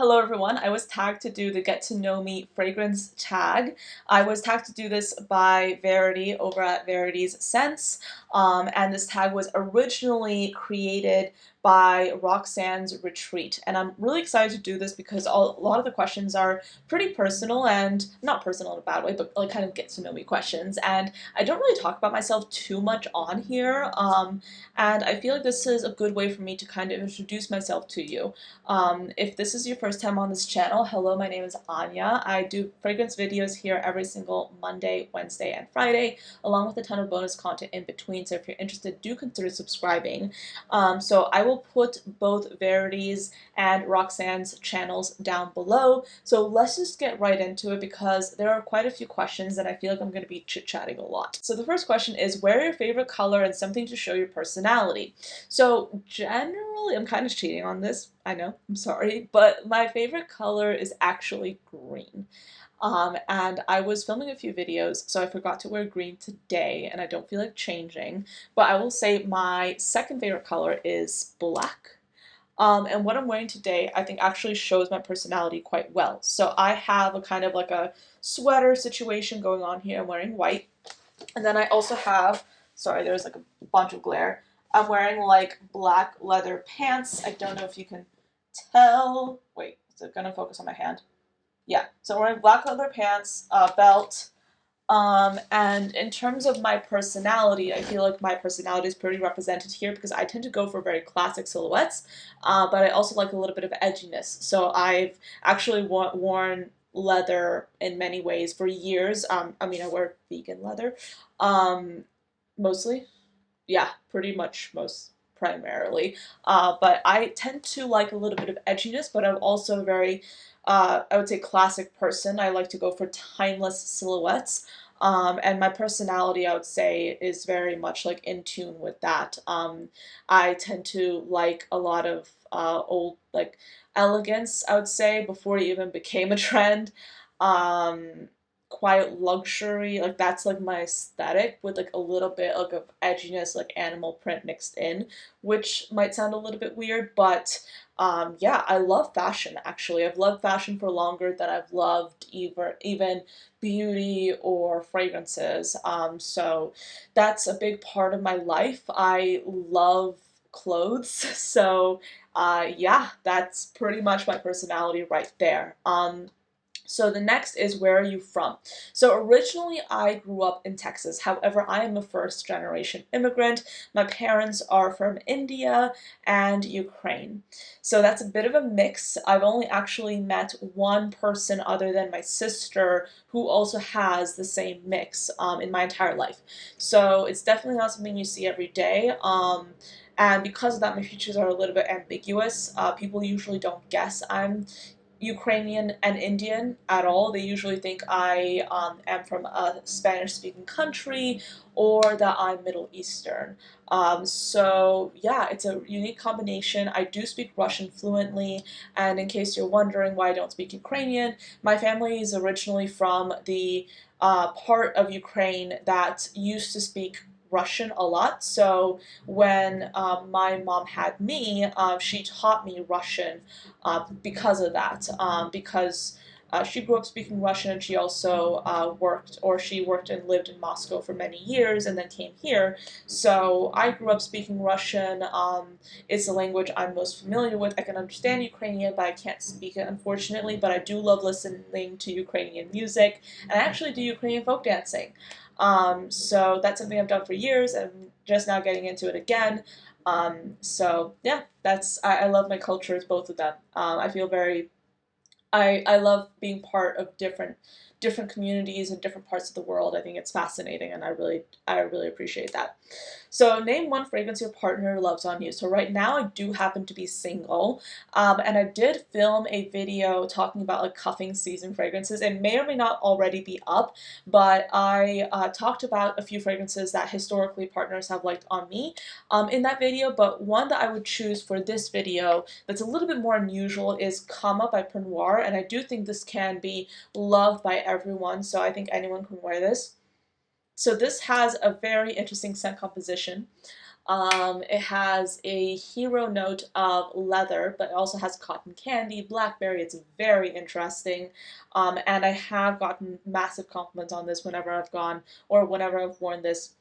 Hello everyone, I was tagged to do the Get to Know Me fragrance tag. I was tagged to do this by Verity over at Verity's Scents, and this tag was originally created by Roxanne's Retreat. And I'm really excited to do this because a lot of the questions are pretty personal, and not personal in a bad way, but like kind of get to know me questions. And I don't really talk about myself too much on here, and I feel like this is a good way for me to kind of introduce myself to you. If this is your first time on this channel, hello, my name is Anya. I do fragrance videos here every single Monday, Wednesday, and Friday, along with a ton of bonus content in between. So if you're interested, do consider subscribing. So I will put both Verity's and Roxanne's channels down below. So let's just get right into it because there are quite a few questions and I feel like I'm going to be chit-chatting a lot. So the first question is, wear your favorite color and something to show your personality. So generally, I'm kind of cheating on this, I know, I'm sorry, but my favorite color is actually green. And I was filming a few videos, so I forgot to wear green today, and I don't feel like changing. But I will say my second favorite color is black. And what I'm wearing today, I think actually shows my personality quite well. So I have a kind of like a sweater situation going on here. I'm wearing white. And then I also have, sorry, there's like a bunch of glare. I'm wearing like black leather pants. I don't know if you can tell. Wait, is it gonna focus on my hand? Yeah, so I'm wearing black leather pants, belt. And in terms of my personality, I feel like my personality is pretty represented here because I tend to go for very classic silhouettes, but I also like a little bit of edginess. So I've actually worn leather in many ways for years. I mean, I wear vegan leather, um, mostly. Yeah, pretty much most primarily. But I tend to like a little bit of edginess, but I'm also very, I would say, classic person. I like to go for timeless silhouettes. And my personality, I would say, is very much like in tune with that. I tend to like a lot of old, like elegance, I would say, before it even became a trend. Um, Quiet luxury, like that's like my aesthetic with like a little bit like of edginess, like animal print mixed in, which might sound a little bit weird, but yeah, I love fashion actually. I've loved fashion for longer than I've loved even beauty or fragrances. So that's a big part of my life. I love clothes, so yeah, that's pretty much my personality right there. So the next is, where are you from? So originally I grew up in Texas. However, I am a first generation immigrant. My parents are from India and Ukraine. So that's a bit of a mix. I've only actually met one person other than my sister who also has the same mix in my entire life. So it's definitely not something you see every day. And because of that, my features are a little bit ambiguous. People usually don't guess I'm Ukrainian and Indian at all. They usually think I am from a Spanish-speaking country or that I'm Middle Eastern. So yeah, it's a unique combination. I do speak Russian fluently, and in case you're wondering why I don't speak Ukrainian, my family is originally from the part of Ukraine that used to speak Russian a lot. So when my mom had me, she taught me Russian because of that. Because she grew up speaking Russian, and she also she worked and lived in Moscow for many years and then came here. So I grew up speaking Russian. It's the language I'm most familiar with. I can understand Ukrainian, but I can't speak it, unfortunately. But I do love listening to Ukrainian music, and I actually do Ukrainian folk dancing. So that's something I've done for years, and I'm just now getting into it again. So yeah, I love my cultures, both of them. I feel very I love being part of different communities in different parts of the world. I think it's fascinating, and I really appreciate that. So name one fragrance your partner loves on you. So right now I do happen to be single, and I did film a video talking about like cuffing season fragrances. It may or may not already be up, but I talked about a few fragrances that historically partners have liked on me in that video. But one that I would choose for this video that's a little bit more unusual is Kama by Noir, and I do think this can be loved by everyone, so I think anyone can wear this. So this has a very interesting scent composition. It has a hero note of leather, but it also has cotton candy, blackberry. It's very interesting. And I have gotten massive compliments on this whenever I've gone or whenever I've worn this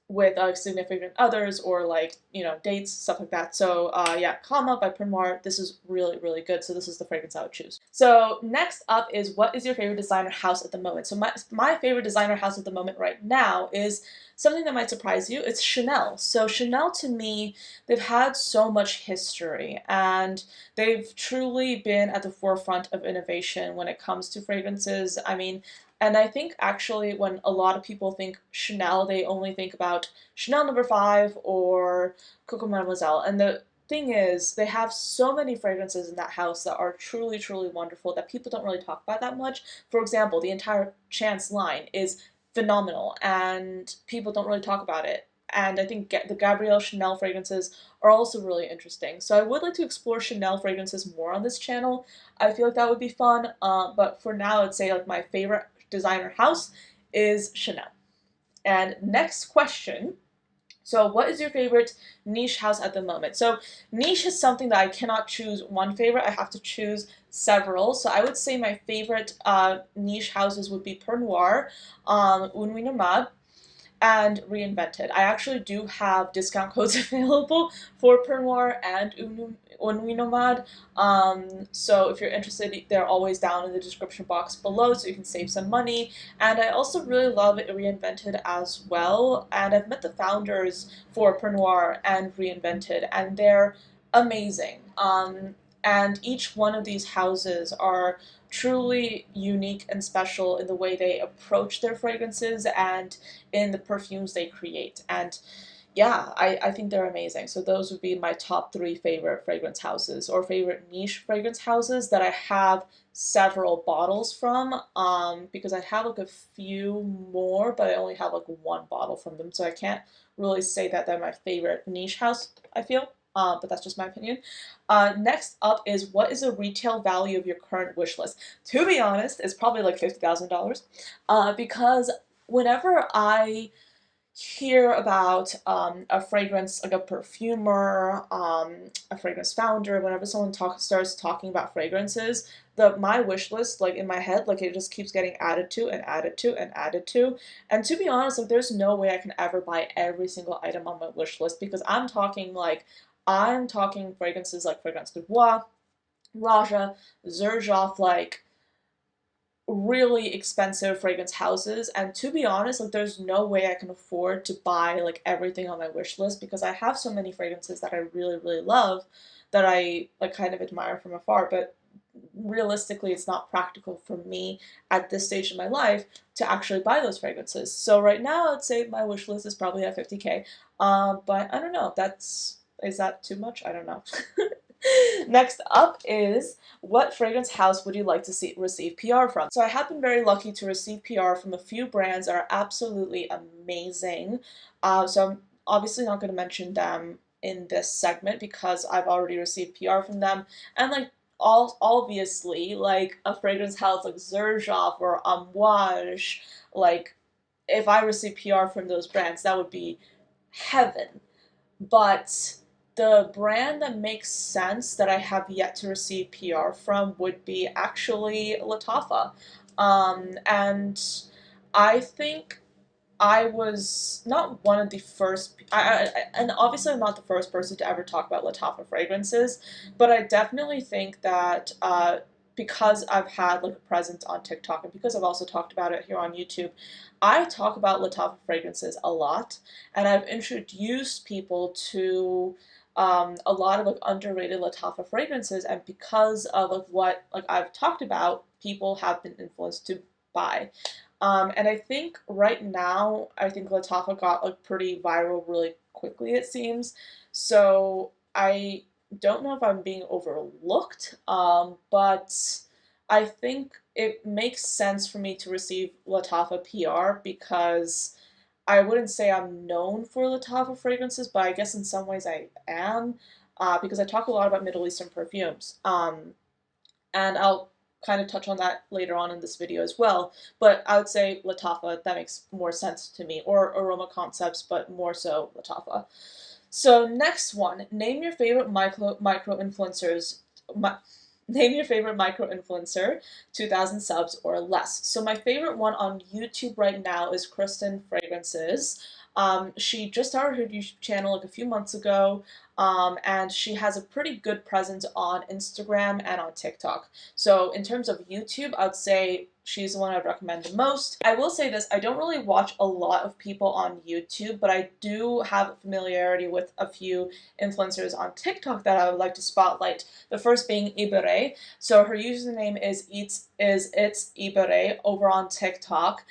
with significant others or like dates, stuff like that. So yeah, Kama by Primar. This is really, really good. So this is the fragrance I would choose. So next up is, what is your favorite designer house at the moment? So my favorite designer house at the moment right now is something that might surprise you. It's Chanel. So Chanel, to me, they've had so much history and they've truly been at the forefront of innovation when it comes to fragrances. I mean, and I think actually when a lot of people think Chanel, they only think about Chanel No. 5 or Coco Mademoiselle. And the thing is, they have so many fragrances in that house that are truly, truly wonderful that people don't really talk about that much. For example, the entire Chance line is phenomenal and people don't really talk about it. And I think the Gabrielle Chanel fragrances are also really interesting. So I would like to explore Chanel fragrances more on this channel. I feel like that would be fun. But for now, I'd say like my favorite designer house is Chanel. And next question. So, what is your favorite niche house at the moment? So, niche is something that I cannot choose one favorite. I have to choose several. So, I would say my favorite niche houses would be Per Noir, Une Nuit Nomade, and Reinvented. I actually do have discount codes available for Per Noir and Un Nomad. So if you're interested, they're always down in the description box below so you can save some money. And I also really love Reinvented as well. And I've met the founders for Per Noir and Reinvented, and they're amazing. And each one of these houses are truly unique and special in the way they approach their fragrances and in the perfumes they create. And yeah, I think they're amazing. So those would be my top three favorite fragrance houses or favorite niche fragrance houses that I have several bottles from, because I have like a few more, but I only have like one bottle from them. So I can't really say that they're my favorite niche house, I feel. But that's just my opinion. Next up is, what is the retail value of your current wish list? To be honest, it's probably like $50,000, because whenever I hear about a fragrance, like a perfumer, a fragrance founder, whenever someone starts talking about fragrances, my wish list, like in my head, like it just keeps getting added to and added to and added to. And to be honest, like there's no way I can ever buy every single item on my wish list, because I'm talking fragrances like Fragrance du Bois, Raja, Xerjoff, like really expensive fragrance houses. And to be honest, like there's no way I can afford to buy like everything on my wish list, because I have so many fragrances that I really, really love that I like kind of admire from afar. But realistically, it's not practical for me at this stage in my life to actually buy those fragrances. So right now, I'd say my wish list is probably at 50K. But I don't know. Is that too much? I don't know. Next up is, what fragrance house would you like to receive PR from? So I have been very lucky to receive PR from a few brands that are absolutely amazing. So I'm obviously not going to mention them in this segment because I've already received PR from them. And like obviously, like a fragrance house like Xerjoff or Amouage, like if I receive PR from those brands, that would be heaven. But the brand that makes sense that I have yet to receive PR from would be actually Latafa. And I think I was not one of the first, and obviously I'm not the first person to ever talk about Latafa fragrances, but I definitely think that because I've had like a presence on TikTok and because I've also talked about it here on YouTube, I talk about Latafa fragrances a lot, and I've introduced people to a lot of like underrated Latafa fragrances, and because of like what like I've talked about, people have been influenced to buy. And I think right now, I think Latafa got like pretty viral really quickly, it seems. So I don't know if I'm being overlooked, but I think it makes sense for me to receive Latafa PR because I wouldn't say I'm known for Latafa fragrances, but I guess in some ways I am, because I talk a lot about Middle Eastern perfumes. And I'll kind of touch on that later on in this video as well, but I would say Latafa, that makes more sense to me, or Aroma Concepts, but more so Latafa. So next one, name your favorite micro-influencers, name your favorite micro-influencer, 2,000 subs or less. So my favorite one on YouTube right now is Kristen Fragrances. She just started her YouTube channel like a few months ago, and she has a pretty good presence on Instagram and on TikTok. So in terms of YouTube, I would say she's the one I'd recommend the most. I will say this, I don't really watch a lot of people on YouTube, but I do have familiarity with a few influencers on TikTok that I would like to spotlight. The first being Ibere. So her username is it's Ibere over on TikTok.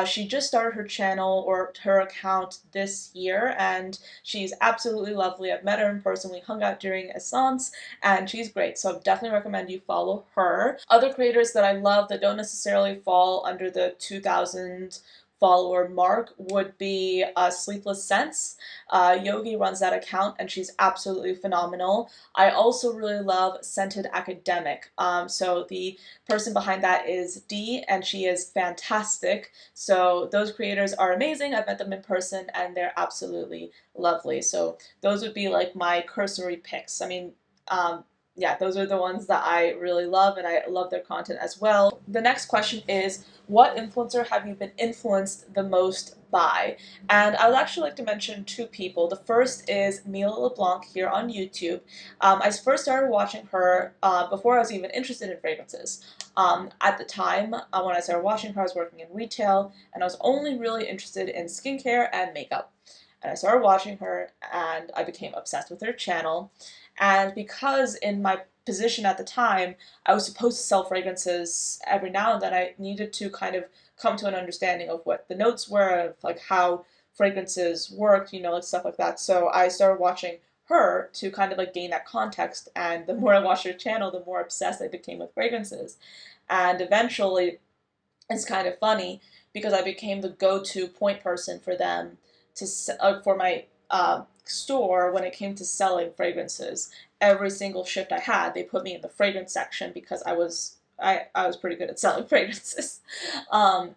She just started her channel or her account this year, and she's absolutely lovely. I've met her in person. We hung out during Essence, and she's great. So I definitely recommend you follow her. Other creators that I love that don't necessarily fall under the 2,000 follower mark would be Sleepless Scents. Yogi runs that account and she's absolutely phenomenal. I also really love Scented Academic. So the person behind that is Dee and she is fantastic. So those creators are amazing. I've met them in person and they're absolutely lovely. So those would be like my cursory picks. I mean, yeah, those are the ones that I really love and I love their content as well. The next question is, what influencer have you been influenced the most by? And I would actually like to mention two people. The first is Mila LeBlanc here on YouTube. I first started watching her before I was even interested in fragrances. At the time, when I started watching her, I was working in retail and I was only really interested in skincare and makeup. And I started watching her and I became obsessed with her channel. And because in my position at the time, I was supposed to sell fragrances every now and then, I needed to kind of come to an understanding of what the notes were, of like how fragrances worked, you know, like stuff like that. So I started watching her to kind of like gain that context. And the more I watched her channel, the more obsessed I became with fragrances. And eventually, it's kind of funny because I became the go-to point person for them to for my store when it came to selling fragrances. Every single shift I had, they put me in the fragrance section because I was pretty good at selling fragrances.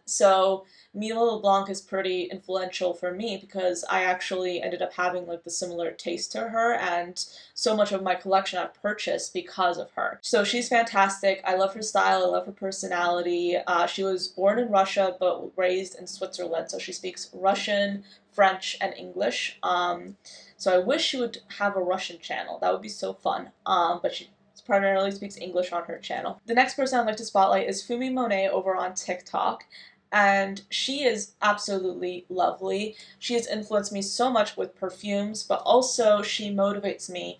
So Mila LeBlanc is pretty influential for me because I actually ended up having like the similar taste to her, and so much of my collection I've purchased because of her. So she's fantastic. I love her style. I love her personality. She was born in Russia but raised in Switzerland, so she speaks Russian, French, and English. So I wish she would have a Russian channel. That would be so fun. But she primarily speaks English on her channel. The next person I'd like to spotlight is Fumi Monet over on TikTok. And she is absolutely lovely. She has influenced me so much with perfumes, but also she motivates me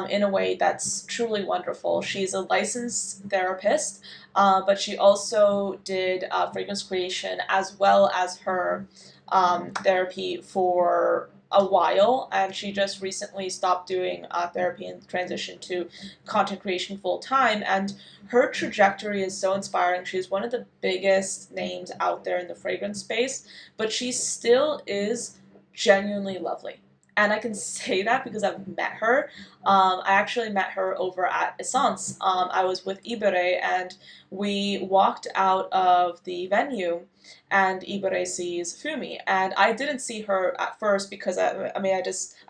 in a way that's truly wonderful. She's a licensed therapist, but she also did fragrance creation as well as her therapy for a while, and she just recently stopped doing therapy and transitioned to content creation full time, and her trajectory is so inspiring. She's one of the biggest names out there in the fragrance space, but she still is genuinely lovely. And I can say that because I've met her. I actually met her over at Essence. I was with Ibere and we walked out of the venue and Ibere sees Fumi. And I didn't see her at first because I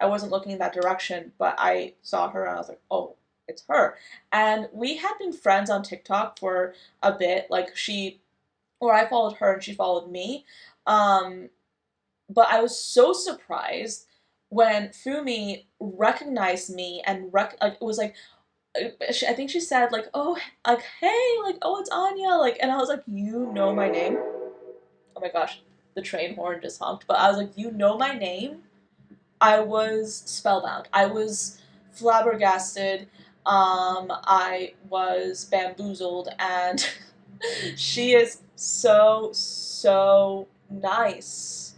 wasn't looking in that direction, but I saw her and I was like, oh, it's her. And we had been friends on TikTok for a bit. I followed her and she followed me. But I was so surprised when Fumi recognized me and it was like, I think she said like, oh, like, hey, like, oh, it's Anya, like, and I was like, you know my name? Oh my gosh, the train horn just honked, but I was like, you know my name? I was spellbound. I was flabbergasted. I was bamboozled, and she is so, so nice.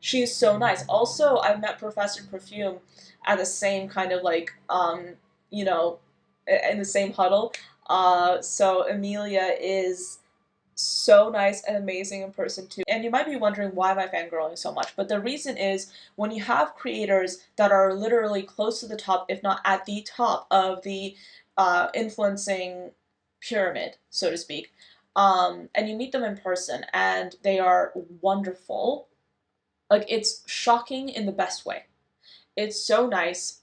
She is so nice. Also, I met Professor Perfume at the same kind of like, you know, in the same huddle. So Amelia is so nice and amazing in person too. And you might be wondering, why am I fangirling so much? But the reason is when you have creators that are literally close to the top, if not at the top of the influencing pyramid, so to speak. And you meet them in person, and they are wonderful. Like, it's shocking in the best way. It's so nice.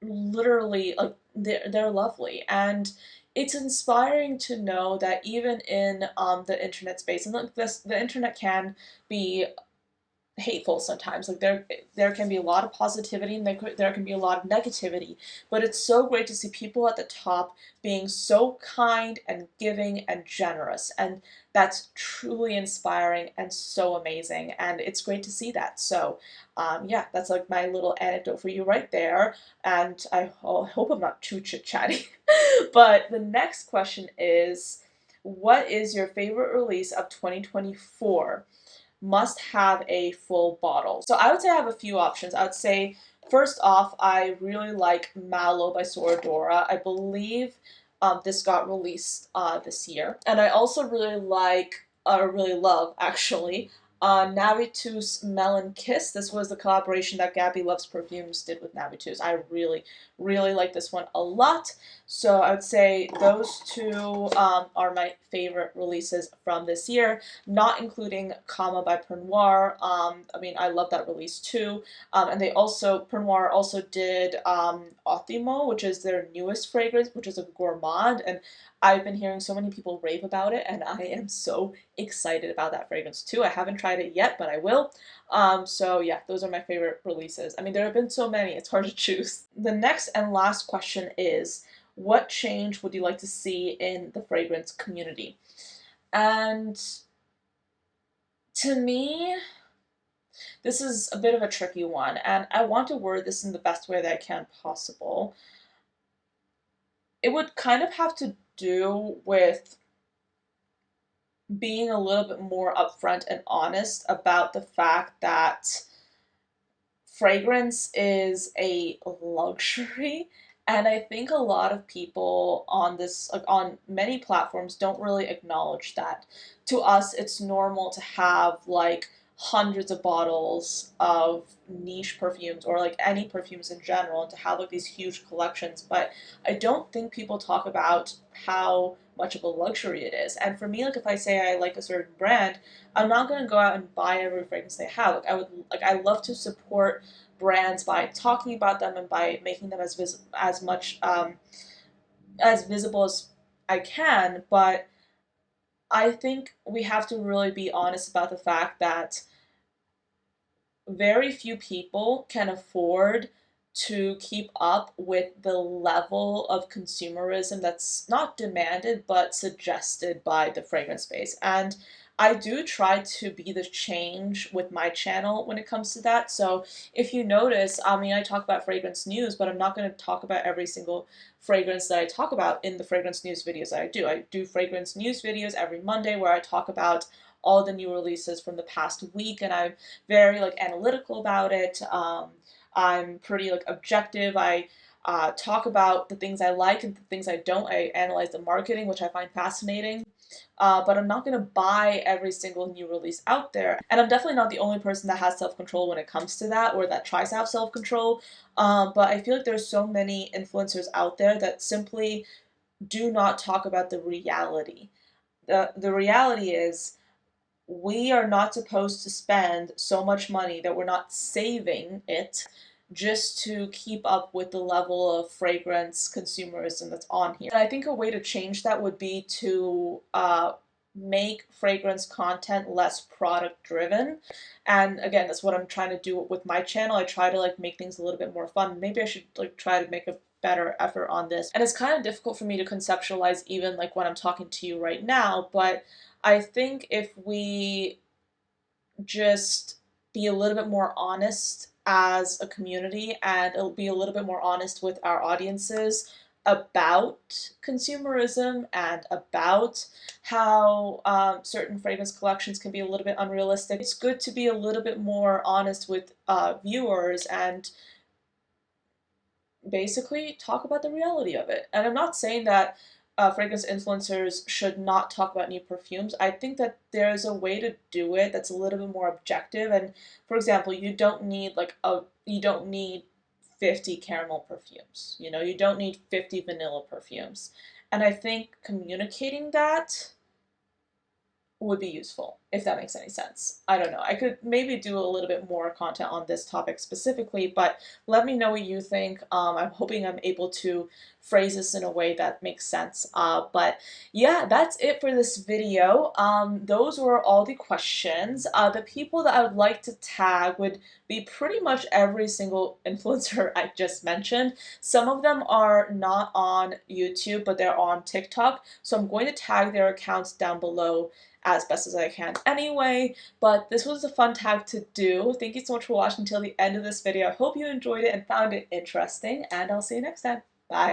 Literally, like, they're lovely, and it's inspiring to know that even in the internet space, and like this, the internet can be hateful sometimes. Like, there can be a lot of positivity, and there can be a lot of negativity, but it's so great to see people at the top being so kind and giving and generous, and that's truly inspiring and so amazing, and it's great to see that. So yeah, that's like my little anecdote for you right there, and hope I'm not too chit-chatty. But the next question is, what is your favorite release of 2024? Must have a full bottle. So I would say I have a few options. I would say, first off, I really like Mallow by Soradora. I believe this got released this year. And I also really like, really love actually, Navitus Melon Kiss. This was the collaboration that Gabby Loves Perfumes did with Navitus. I really, really like this one a lot. So I would say those two are my favorite releases from this year, not including Kama by Pernoir. I mean, I love that release too. And they also, Pernoir also did Ottimo, which is their newest fragrance, which is a gourmand. And I've been hearing so many people rave about it, and I am so excited about that fragrance too. I haven't tried it yet, but I will. So yeah, those are my favorite releases. I mean, there have been so many, it's hard to choose. The next and last question is, what change would you like to see in the fragrance community? And to me, this is a bit of a tricky one, and I want to word this in the best way that I can possible. It would kind of have to do with being a little bit more upfront and honest about the fact that fragrance is a luxury, and I think a lot of people on this, like, on many platforms, don't really acknowledge that. To us, it's normal to have like hundreds of bottles of niche perfumes, or like any perfumes in general, and to have like these huge collections, but I don't think people talk about how much of a luxury it is. And for me, like, if I say I like a certain brand, I'm not going to go out and buy every fragrance they have. I love to support brands by talking about them and by making them as much as visible as I can. But I think we have to really be honest about the fact that very few people can afford to keep up with the level of consumerism that's not demanded but suggested by the fragrance space. And I do try to be the change with my channel when it comes to that. So if you notice, I mean, I talk about fragrance news, but I'm not going to talk about every single fragrance that I talk about in the fragrance news videos that I do. I do fragrance news videos every Monday where I talk about all the new releases from the past week, and I'm very like analytical about it. I'm pretty like objective. I talk about the things I like and the things I don't. I analyze the marketing, which I find fascinating. But I'm not going to buy every single new release out there. And I'm definitely not the only person that has self control when it comes to that, or that tries to have self control. But I feel like there's so many influencers out there that simply do not talk about the reality. The reality is, we are not supposed to spend so much money that we're not saving it just to keep up with the level of fragrance consumerism that's on here. And I think a way to change that would be to make fragrance content less product driven. And again, that's what I'm trying to do with my channel. I try to like make things a little bit more fun. Maybe I should like try to make a better effort on this. And it's kind of difficult for me to conceptualize even like when I'm talking to you right now, but I think if we just be a little bit more honest as a community, and it'll be a little bit more honest with our audiences about consumerism and about how certain fragrance collections can be a little bit unrealistic. It's good to be a little bit more honest with viewers and basically talk about the reality of it. And I'm not saying that fragrance influencers should not talk about new perfumes. I think that there's a way to do it that's a little bit more objective. And for example, you don't need 50 caramel perfumes. You know, you don't need 50 vanilla perfumes. And I think communicating that would be useful, if that makes any sense. I don't know. I could maybe do a little bit more content on this topic specifically, but let me know what you think. I'm hoping I'm able to phrase this in a way that makes sense. But yeah, that's it for this video. Those were all the questions. The people that I would like to tag would be pretty much every single influencer I just mentioned. Some of them are not on YouTube, but they're on TikTok. So I'm going to tag their accounts down below as best as I can anyway, but this was a fun tag to do. Thank you so much for watching until the end of this video. I hope you enjoyed it and found it interesting, and I'll see you next time. Bye!